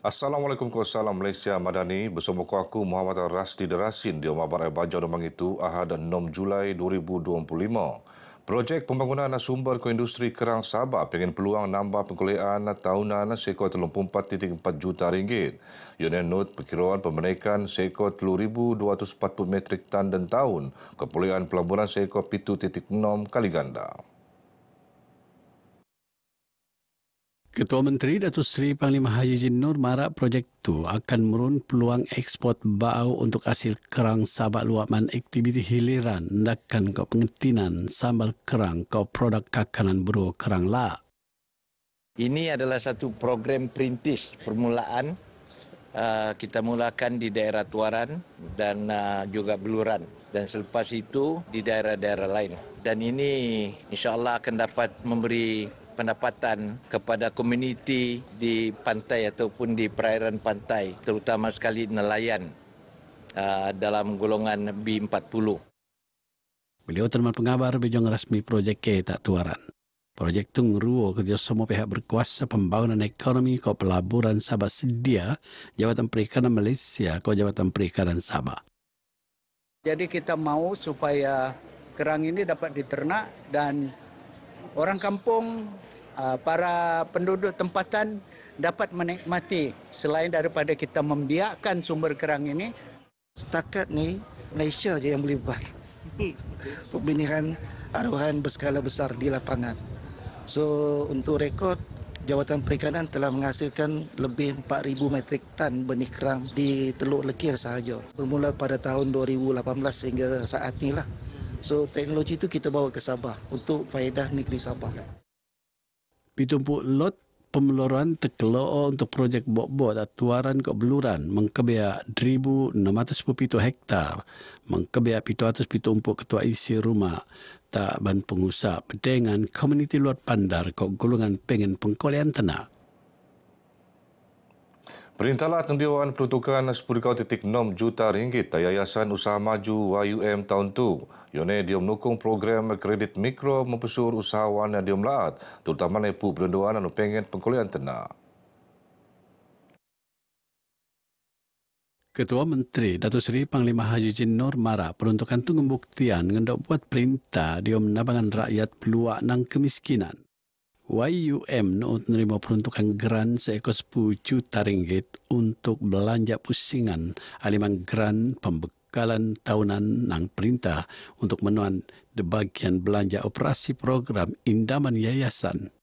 Assalamualaikum warahmatullahi Malaysia Madani. Bersama aku Muhammad Rasdi Derasin di Omar Barai Bajar Demang itu Ahad 6 Julai 2025. Projek pembangunan sumber ke industri kerang Sabah pengen peluang nambah pengkulian tahunan sekor 34.4 juta ringgit. Unit Not perkiraan pembenaikan sekor 3,240 metrik tan dan tahun, kepulian pelaburan sekor 7.6 kali ganda. Ketua Menteri Datuk Seri Panglima Haji Nur marak projek itu akan merun peluang ekspor bau untuk hasil kerang Sabah luapan aktiviti hiliran ndakan ke pengetinan sambal kerang ke produk kakanan bro kerang la. Ini adalah satu program perintis permulaan. Kita mulakan di daerah Tuaran dan juga Beluran. Dan selepas itu di daerah-daerah lain. Dan ini insya-Allah akan dapat memberi pendapatan kepada komuniti di pantai ataupun di perairan pantai, terutama sekali nelayan dalam golongan B40. Beliau terima pengabar bejong rasmi projek ke tak Tuaran. Projek itu ngeruo kerjasama pihak berkuasa pembangunan ekonomi ke pelaburan Sabah sedia Jabatan Perikanan Malaysia ke Jabatan Perikanan Sabah. Jadi kita mau supaya kerang ini dapat diternak dan orang kampung, para penduduk tempatan dapat menikmati selain daripada kita membiakkan sumber kerang ini. Setakat ni Malaysia je yang boleh buat pembinaan aruhan berskala besar di lapangan. So untuk rekod, Jabatan Perikanan telah menghasilkan lebih 4,000 metrik tan benih kerang di Teluk Lekir sahaja. Bermula pada tahun 2018 sehingga saat inilah. So teknologi itu kita bawa ke Sabah untuk faedah negeri Sabah. Pitumpuk lot pemeluruan tekelo untuk projek bok-bok dan Tuaran ke Beluran mengkebia 1,617 hektar, mengkebia 770 ketua isi rumah tak ban pengusaha pedengan komuniti luar pandar ke golongan pengen pengkolean tanah. Perintahlah Dewan peruntukan 10.6 juta ringgit Yayasan Usaha Maju YUM tahun tu. Yone dia menukung program kredit mikro mempersur usahawan yang dia melaat, terutama nepu perenduan anu pengen pengkulian tenak. Ketua Menteri Datuk Seri Panglima Haji Nur marak peruntukan tu pembuktian ngendok buat perintah dia menabangan rakyat peluang nang kemiskinan. YUM nak menerima peruntukan geran seekor 10 juta ringgit untuk belanja pusingan aliman geran pembekalan tahunan nang perintah untuk menuan di bagian belanja operasi program indaman yayasan.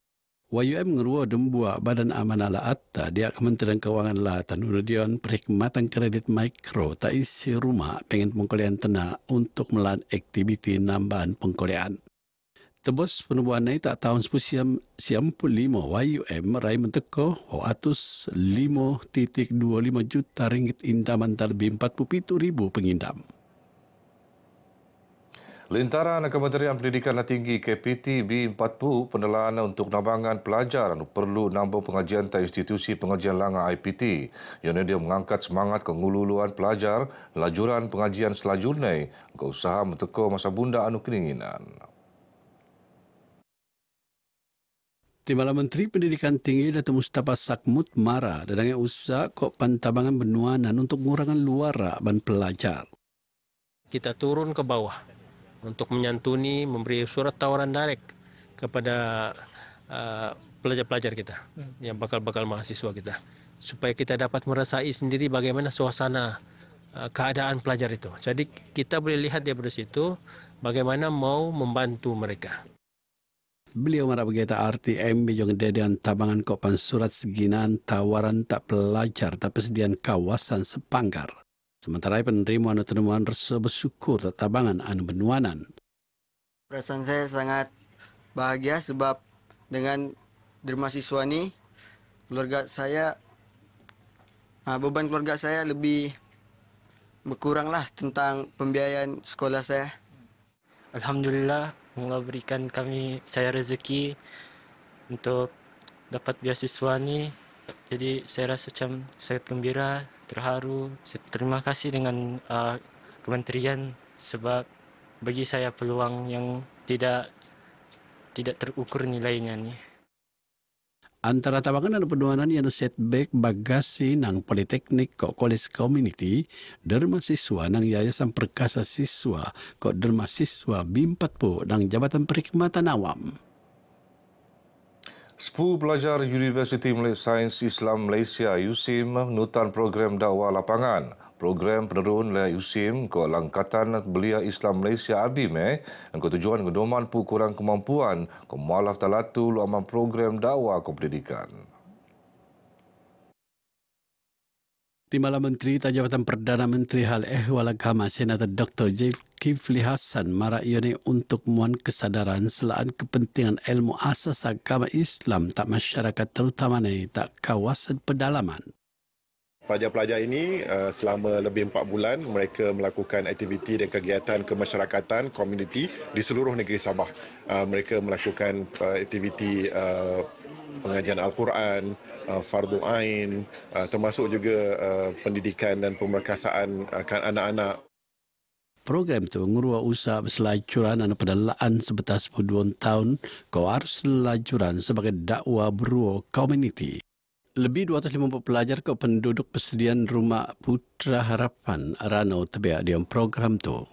YUM ngeruo dembua Badan Amanah La'ata dia Kementerian Kewangan Latan Unudion Perkhidmatan Kredit Mikro tak isi rumah pengen pengkolean tanah untuk melan aktiviti nambahan pengkolean. Tebus penubuhan naik tak tahun 1995 YUM meraih menteko 5.25 juta ringgit indaman terlebih 47,000 pengindam. Lintaran Kementerian Pendidikan Tinggi KPT B40 penelaan untuk nabangan pelajar perlu nambah pengajian tak institusi pengajian langa IPT. Yang dia mengangkat semangat kengululuan pelajar lajuran pengajian selajurnya ke usaha menteko masa bunda anu keinginan. Timbalan Menteri Pendidikan Tinggi Datuk Mustafa Sakmut mara dadangnya usaha kok pantabangan benuanan untuk mengurangan luara ban pelajar. Kita turun ke bawah untuk menyantuni, memberi surat tawaran direct kepada pelajar-pelajar kita, yang bakal mahasiswa kita, supaya kita dapat merasai sendiri bagaimana suasana keadaan pelajar itu. Jadi kita boleh lihat dari situ bagaimana mau membantu mereka. Beliau marah berkata RTM bejong dedean tabangan kopan surat seginan tawaran tak pelajar tak persediaan kawasan sepanggar. Sementara penerima anu temuan rasa bersyukur tak tabangan anu benuanan. Perasaan saya sangat bahagia sebab dengan mahasiswa ni keluarga saya beban keluarga saya lebih berkuranglah tentang pembiayaan sekolah saya. Alhamdulillah Allah berikan saya rezeki untuk dapat beasiswa ni. Jadi saya rasa macam sangat gembira, terharu. Saya terima kasih dengan kementerian sebab bagi saya peluang yang tidak terukur nilainya ni. Antara tabangan dan penuanan yang setback bagasi nang Politeknik ko College Community, derma siswa nang Yayasan Perkasa Siswa ko derma siswa B40 nang Jabatan Perkhidmatan Awam. 10 pelajar Universiti Sains Islam Malaysia USIM nutan program dakwah lapangan. Program penerun le USIM ko Langkatan Belia Islam Malaysia ABIM yang tujuan ngedoman pu kurang kemampuan ko mualaf talatu lu aman program dakwah ko pendidikan. Timbalan Menteri Jabatan Perdana Menteri Hal Ehwal Agama Senator Dr. Zulkifli Hasan marak ione untuk muan kesadaran selaan kepentingan ilmu asas agama Islam tak masyarakat terutamanya tak kawasan pedalaman. Pelajar-pelajar ini selama lebih 4 bulan mereka melakukan aktiviti dan kegiatan kemasyarakatan komuniti di seluruh negeri Sabah. Mereka melakukan aktiviti pengajian Al-Quran, fardu ain, termasuk juga pendidikan dan pemerkasaan anak-anak. Program tu ngurua usaha berselajuran dan pedalaan sebetas 10 tahun kau harus selajuran sebagai dakwah beruah komuniti. Lebih 250 pelajar ke penduduk persediaan Rumah Putra Harapan Rano terbiak di program tu.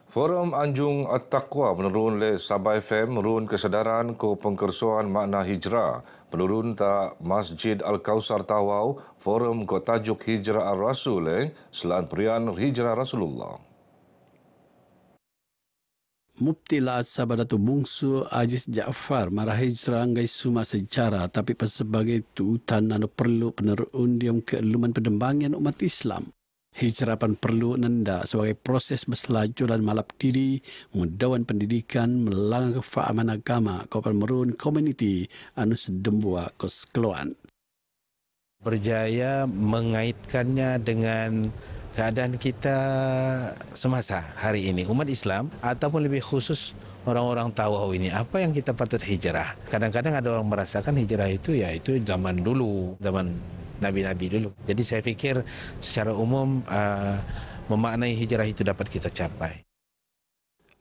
Forum Anjung At-Taqwa menurun le Sabah FM merun kesedaran ko pengkersuan makna hijrah. Penurun ta Masjid Al-Kausar Tawau, forum ko tajuk Hijrah Ar-Rasul selaan perian Hijrah Rasulullah. Mufti Laat Sabah Datuk Bungsu Aziz Jaafar marah hijrah ngai suma sejarah tapi sebagai tuutan anu perlu penerun diam keeluman pendembangan umat Islam. Hijrah pan perlu nenda sebagai proses berselajuran malap diri, mudawan pendidikan, melanggar kefahaman agama, kapan merun komuniti anu sedembua koskeluan. Berjaya mengaitkannya dengan keadaan kita semasa hari ini, umat Islam ataupun lebih khusus orang-orang tahu ini apa yang kita patut hijrah. Kadang-kadang ada orang merasakan hijrah itu ya itu zaman dulu, zaman Nabi-Nabi dulu. Jadi saya fikir secara umum memaknai hijrah itu dapat kita capai.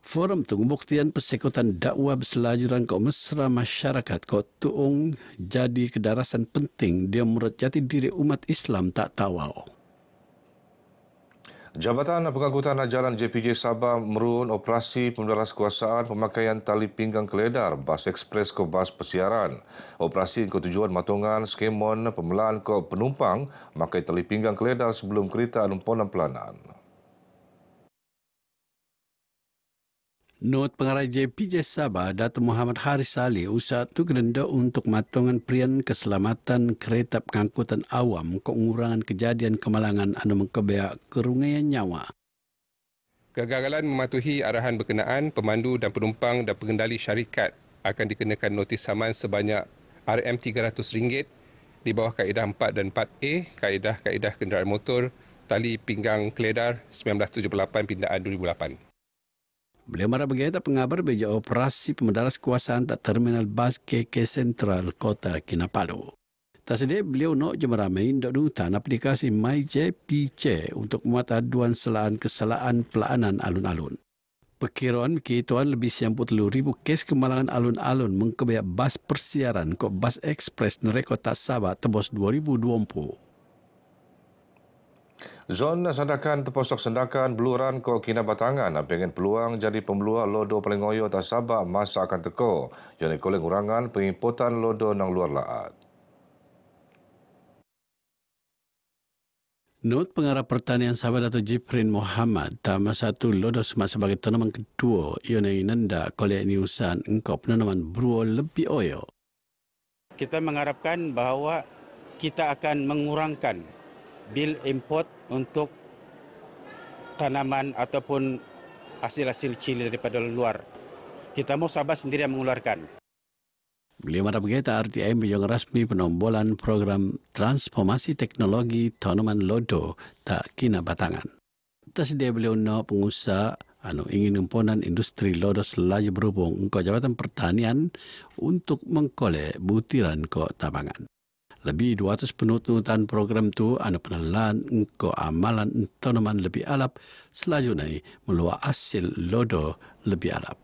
Forum tu pembuktian persekutuan dakwah berselajuran kau mesra masyarakat kau tuung jadi kedarasan penting dia menurut jati diri umat Islam tak tawau. Jabatan Pengangkutan Jalan JPJ Sabah merun operasi pemendaras kuasaan pemakaian tali pinggang keledar bas ekspres ke bas persiaran. Operasi ketujuan matungan skemon pemelaan ke penumpang makai tali pinggang keledar sebelum kereta lumpuan pelanan. Not pengarah JPJ Sabah, Datuk Muhammad Haris Ali, usaha tu kerenda untuk matungan prian keselamatan kereta pengangkutan awam pengurangan kejadian kemalangan anu mengkebeak kerungian nyawa. Kegagalan mematuhi arahan berkenaan, pemandu dan penumpang dan pengendali syarikat akan dikenakan notis saman sebanyak RM300 di bawah kaedah 4 dan 4A, kaedah kenderaan motor, tali pinggang keledar 1978 pindaan 2008. Beliau marah berkata pengabar beja operasi pemendaras kuasaan tak terminal bas KK Sentral Kota Kinabalu. Tak sedia beliau nak jemeramai untuk dutan aplikasi MyJPJ untuk muat aduan selaan kesalahan pelaanan alun-alun. Perkiraan kituan lebih 90,000 kes kemalangan alun-alun mengkebiak bas persiaran kok bas ekspres nereko tak Sabah tebus 2020. Zon sandakan terposok sendakan beluran ko Kinabatangan pengen peluang jadi pembeluar lodo paling ngoyo tak Sabah masa akan teko. Jadi koleng kurangan pengimportan lodo nang luar laat. Not pengarah pertanian Sabah Datuk Jiprin Muhammad tama satu lodo semak sebagai tanaman kedua iona nenda kolek niusan engkau penanaman beruah lebih oyo. Kita mengharapkan bahawa kita akan mengurangkan bil import untuk tanaman ataupun hasil-hasil cili daripada luar. Kita mau Sabah sendiri yang mengeluarkan. Beliau marah berkata RTM yang rasmi penombolan program transformasi teknologi tanaman lodo tak Kinabatangan. Tersedia beliau nak pengusaha ingin umpunan industri lodo selaju berhubung ke Jabatan Pertanian untuk mengkolek butiran ke tabangan. Lebih 200 penututan program tu penelan engkau amalan tanaman lebih alap selanjutnya meluah hasil lodo lebih alap.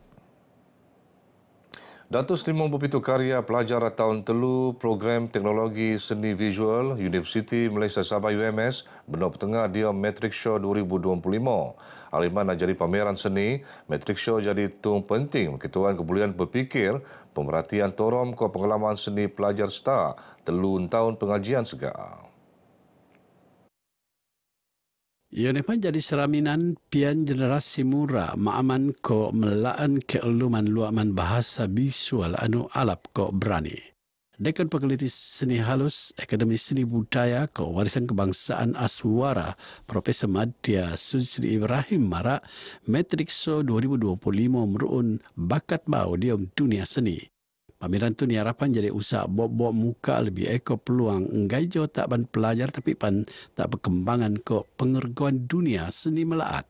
250 karya pelajar tahun telu program teknologi seni visual Universiti Malaysia Sabah UMS benar petengah dia Matrix Show 2025. Aliman nak jadi pameran seni, Matrix Show jadi tung penting ketuan kebolehan berfikir, pemerhatian torom ke pengalaman seni pelajar star telu tahun pengajian segar. Ia pun jadi seraminan pian generasi muda maaman ko melaan keuluman luaman bahasa visual anu alap ko berani. Dekan peneliti seni halus Akademi Seni Budaya ko warisan kebangsaan Aswara Profesor Madya Susri Ibrahim Mara Matrix Show 2025 meruun bakat bau diom dunia seni. Pameran tu ni harapan jadi usaha bok-bok muka lebih eko peluang enggai jo tak ban pelajar tapi pan tak perkembangan ko pengerguan dunia seni melaat.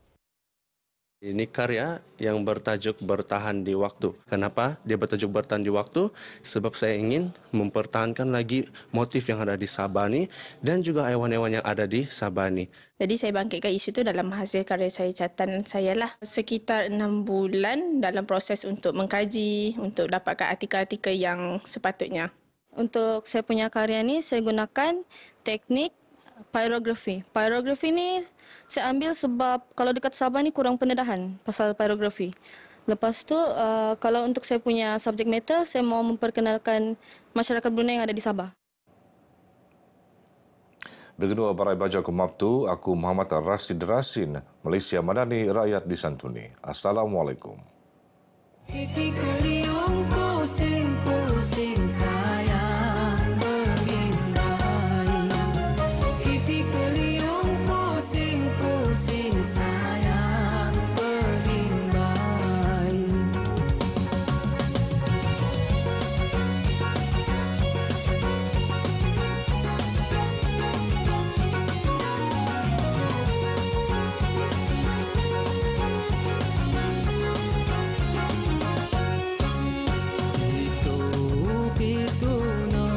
Ini karya yang bertajuk bertahan di waktu. Kenapa dia bertajuk bertahan di waktu? Sebab saya ingin mempertahankan lagi motif yang ada di Sabah ni dan juga hewan-hewan yang ada di Sabah ni. Jadi saya bangkitkan isu itu dalam hasil karya saya catatan saya lah. Sekitar 6 bulan dalam proses untuk mengkaji, untuk dapatkan artikel-artikel yang sepatutnya. Untuk saya punya karya ni saya gunakan teknik pyrografi. Pyrografi ni saya ambil sebab kalau dekat Sabah ni kurang pendedahan pasal pyrografi. Lepas tu kalau untuk saya punya subjek matter, saya mau memperkenalkan masyarakat Brunei yang ada di Sabah. Begitu Barai Baja Kumabtu, aku Muhammad Rasid Rasin, Malaysia Madani, rakyat disantuni. Assalamualaikum. Itu no,